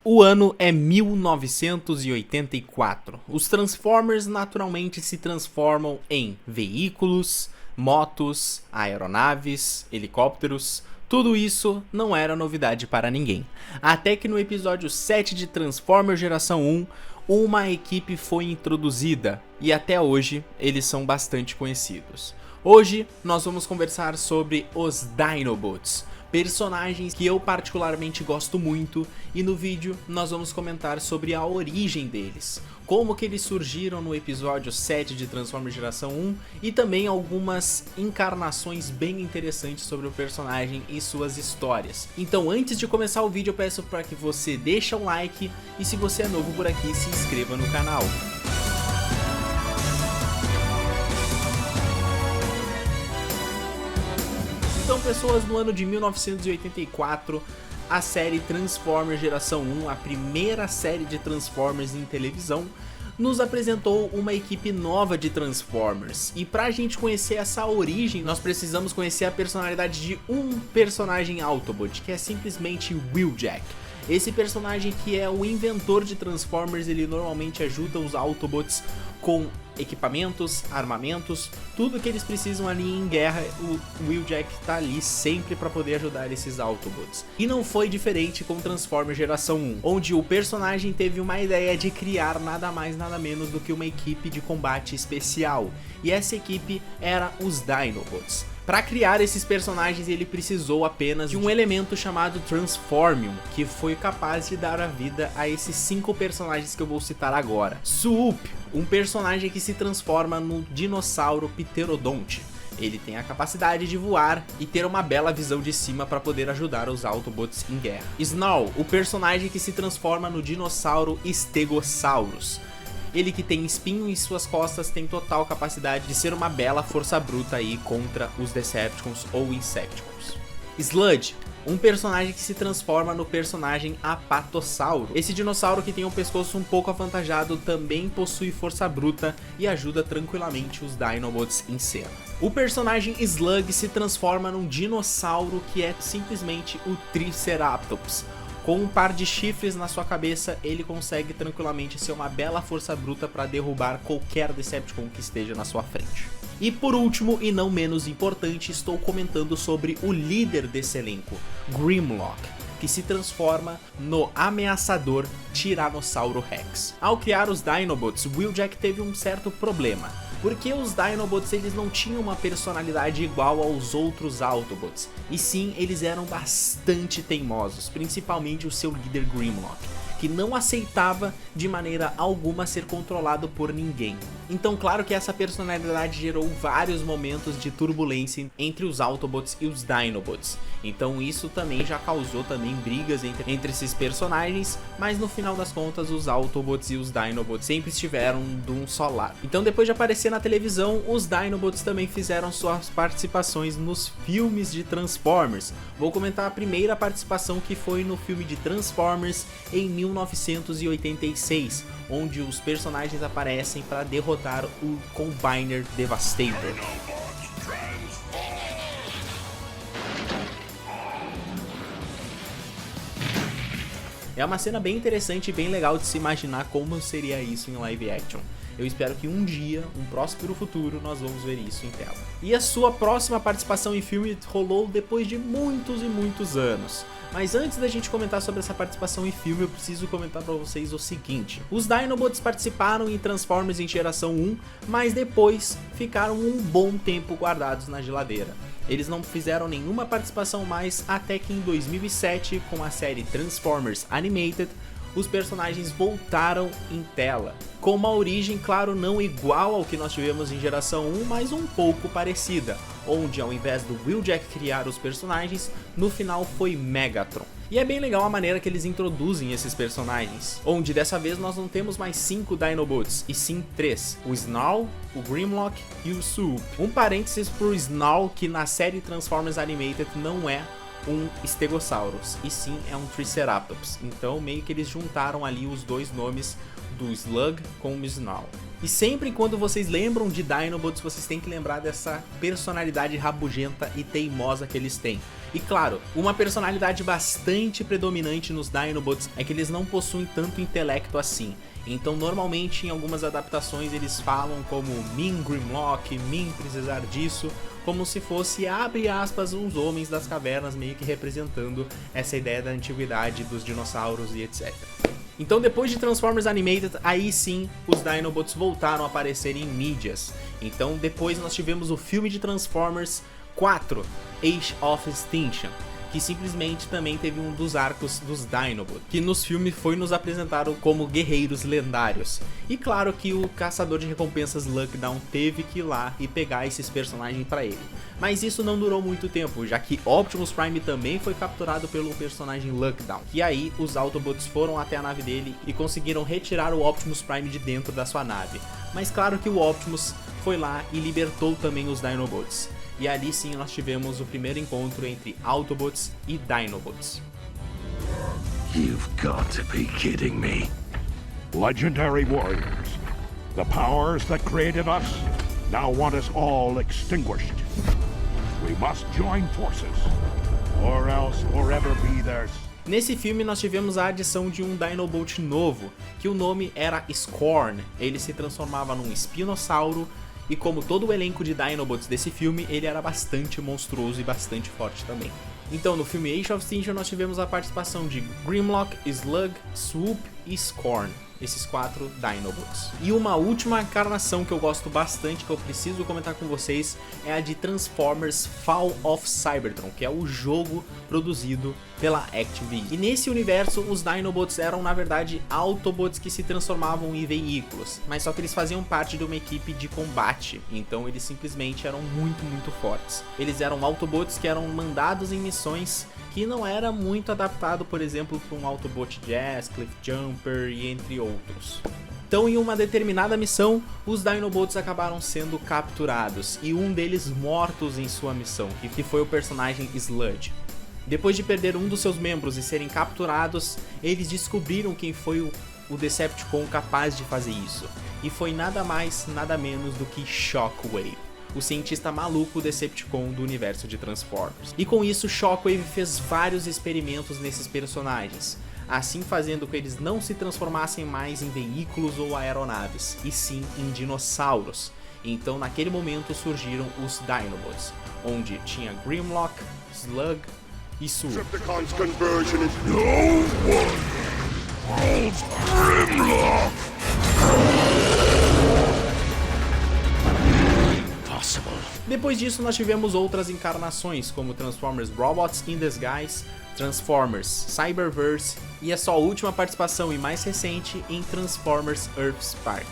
O ano é 1984. Os Transformers naturalmente se transformam em veículos, motos, aeronaves, helicópteros. Tudo isso não era novidade para ninguém. Até que no episódio 7 de Transformers Geração 1, uma equipe foi introduzida e até hoje eles são bastante conhecidos. Hoje nós vamos conversar sobre os Dinobots, personagens que eu particularmente gosto muito, e no vídeo nós vamos comentar sobre a origem deles, como que eles surgiram no episódio 7 de Transformers Geração 1 e também algumas encarnações bem interessantes sobre o personagem e suas histórias. Então antes de começar o vídeo eu peço para que você deixe um like e se você é novo por aqui se inscreva no canal. Então pessoas, no ano de 1984, a série Transformers Geração 1, a primeira série de Transformers em televisão, nos apresentou uma equipe nova de Transformers. E pra gente conhecer essa origem, nós precisamos conhecer a personalidade de um personagem Autobot, que é simplesmente Wheeljack. Esse personagem que é o inventor de Transformers, ele normalmente ajuda os Autobots com equipamentos, armamentos, tudo que eles precisam ali em guerra. O Wheeljack tá ali sempre para poder ajudar esses Autobots. E não foi diferente com Transformers Geração 1, onde o personagem teve uma ideia de criar nada mais nada menos do que uma equipe de combate especial. E essa equipe era os Dinobots. Para criar esses personagens ele precisou apenas de um elemento chamado Transformium, que foi capaz de dar a vida a esses 5 personagens que eu vou citar agora. Swoop, um personagem que se transforma no dinossauro Pterodonte. Ele tem a capacidade de voar e ter uma bela visão de cima para poder ajudar os Autobots em guerra. Snarl, o personagem que se transforma no dinossauro Stegosaurus. Ele que tem espinho em suas costas tem total capacidade de ser uma bela força bruta aí contra os Decepticons ou Insecticons. Sludge, um personagem que se transforma no personagem Apatossauro. Esse dinossauro que tem um pescoço um pouco avantajado também possui força bruta e ajuda tranquilamente os Dinobots em cena. O personagem Slug se transforma num dinossauro que é simplesmente o Triceratops. Com um par de chifres na sua cabeça, ele consegue tranquilamente ser uma bela força bruta para derrubar qualquer Decepticon que esteja na sua frente. E por último, e não menos importante, estou comentando sobre o líder desse elenco, Grimlock, que se transforma no ameaçador Tiranossauro Rex. Ao criar os Dinobots, Wheeljack teve um certo problema, porque os Dinobots eles não tinham uma personalidade igual aos outros Autobots, e sim eles eram bastante teimosos, principalmente o seu líder Grimlock, que não aceitava de maneira alguma ser controlado por ninguém. Então claro que essa personalidade gerou vários momentos de turbulência entre os Autobots e os Dinobots. Então isso também já causou também brigas entre esses personagens, mas no final das contas os Autobots e os Dinobots sempre estiveram de um só lado. Então depois de aparecer na televisão, os Dinobots também fizeram suas participações nos filmes de Transformers. Vou comentar a primeira participação, que foi no filme de Transformers em 1986, onde os personagens aparecem para derrotar o Combiner Devastator. É uma cena bem interessante e bem legal de se imaginar como seria isso em live action. Eu espero que um dia, um próspero futuro, nós vamos ver isso em tela. E a sua próxima participação em filme rolou depois de muitos e muitos anos. Mas antes da gente comentar sobre essa participação em filme, eu preciso comentar pra vocês o seguinte. Os Dinobots participaram em Transformers em Geração 1, mas depois ficaram um bom tempo guardados na geladeira. Eles não fizeram nenhuma participação mais até que em 2007, com a série Transformers Animated, os personagens voltaram em tela, com uma origem, claro, não igual ao que nós tivemos em Geração 1, mas um pouco parecida, onde ao invés do Wheeljack criar os personagens, no final foi Megatron. E é bem legal a maneira que eles introduzem esses personagens, onde dessa vez nós não temos mais 5 Dinobots, e sim 3, o Snarl, o Grimlock e o Swoop. Um parênteses pro Snarl, que na série Transformers Animated não é um Stegosaurus, e sim é um Triceratops. Então meio que eles juntaram ali os dois nomes do Slug com o Mizunal. E sempre quando vocês lembram de Dinobots, vocês têm que lembrar dessa personalidade rabugenta e teimosa que eles têm. E claro, uma personalidade bastante predominante nos Dinobots é que eles não possuem tanto intelecto assim. Então normalmente em algumas adaptações eles falam como Min Grimlock, Min precisar disso, como se fosse, abre aspas, uns homens das cavernas, meio que representando essa ideia da antiguidade, dos dinossauros e etc. Então depois de Transformers Animated, aí sim os Dinobots voltaram a aparecer em mídias. Então depois nós tivemos o filme de Transformers 4, Age of Extinction, que simplesmente também teve um dos arcos dos Dinobots, que nos filmes foi nos apresentado como guerreiros lendários. E claro que o caçador de recompensas Lockdown teve que ir lá e pegar esses personagens para ele. Mas isso não durou muito tempo, já que Optimus Prime também foi capturado pelo personagem Lockdown. E aí os Autobots foram até a nave dele e conseguiram retirar o Optimus Prime de dentro da sua nave. Mas claro que o Optimus foi lá e libertou também os Dinobots. E ali sim nós tivemos o primeiro encontro entre Autobots e Dinobots. You've got to be kidding me. Legendary warriors, the powers that created us now want us all extinguished. We must join forces, or else forever be theirs. Nesse filme nós tivemos a adição de um Dinobot novo, que o nome era Scorn. Ele se transformava num espinossauro. E como todo o elenco de Dinobots desse filme, ele era bastante monstruoso e bastante forte também. Então no filme Age of Extinction nós tivemos a participação de Grimlock, Slug, Swoop e Scorn. Esses 4 Dinobots. E uma última encarnação que eu gosto bastante, que eu preciso comentar com vocês, é a de Transformers Fall of Cybertron, que é o jogo produzido pela Activision. E nesse universo, os Dinobots eram na verdade Autobots que se transformavam em veículos, mas só que eles faziam parte de uma equipe de combate, então eles simplesmente eram muito fortes. Eles eram Autobots que eram mandados em missões que não era muito adaptado, por exemplo, para um Autobot Jazz, Cliff Jumper e entre outros. Então em uma determinada missão, os Dinobots acabaram sendo capturados e um deles mortos em sua missão, que foi o personagem Sludge. Depois de perder um dos seus membros e serem capturados, eles descobriram quem foi o Decepticon capaz de fazer isso. E foi nada mais, nada menos do que Shockwave, o cientista maluco Decepticon do universo de Transformers. E com isso, Shockwave fez vários experimentos nesses personagens, assim fazendo com que eles não se transformassem mais em veículos ou aeronaves, e sim em dinossauros. Então naquele momento surgiram os Dinobots, onde tinha Grimlock, Slug e Swoop. Decepticon's conversion is no one holds Grimlock. Depois disso nós tivemos outras encarnações, como Transformers Robots in Disguise, Transformers Cyberverse e a sua última participação e mais recente em Transformers Earthspark.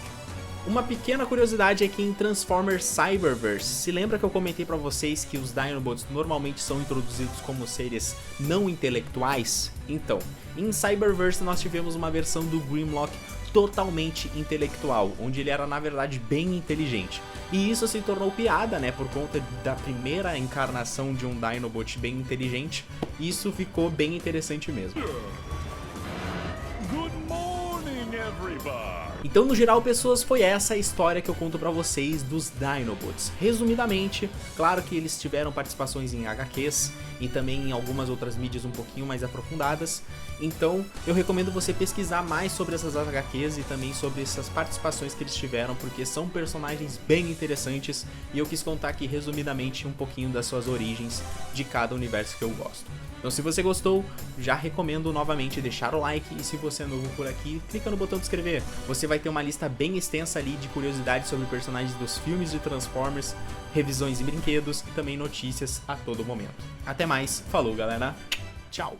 Uma pequena curiosidade é que em Transformers Cyberverse, se lembra que eu comentei pra vocês que os Dinobots normalmente são introduzidos como seres não intelectuais? Então, em Cyberverse nós tivemos uma versão do Grimlock totalmente intelectual, onde ele era na verdade bem inteligente. E isso se tornou piada, né, por conta da primeira encarnação de um Dinobot bem inteligente. Isso ficou bem interessante mesmo. Good morning, everybody. Então, no geral, pessoas, foi essa a história que eu conto pra vocês dos Dinobots. Resumidamente, claro que eles tiveram participações em HQs e também em algumas outras mídias um pouquinho mais aprofundadas. Então, eu recomendo você pesquisar mais sobre essas HQs e também sobre essas participações que eles tiveram, porque são personagens bem interessantes e eu quis contar aqui resumidamente um pouquinho das suas origens de cada universo que eu gosto. Então se você gostou, já recomendo novamente deixar o like e se você é novo por aqui, clica no botão de inscrever. Você vai ter uma lista bem extensa ali de curiosidades sobre personagens dos filmes de Transformers, revisões e brinquedos e também notícias a todo momento. Até mais, falou galera, tchau!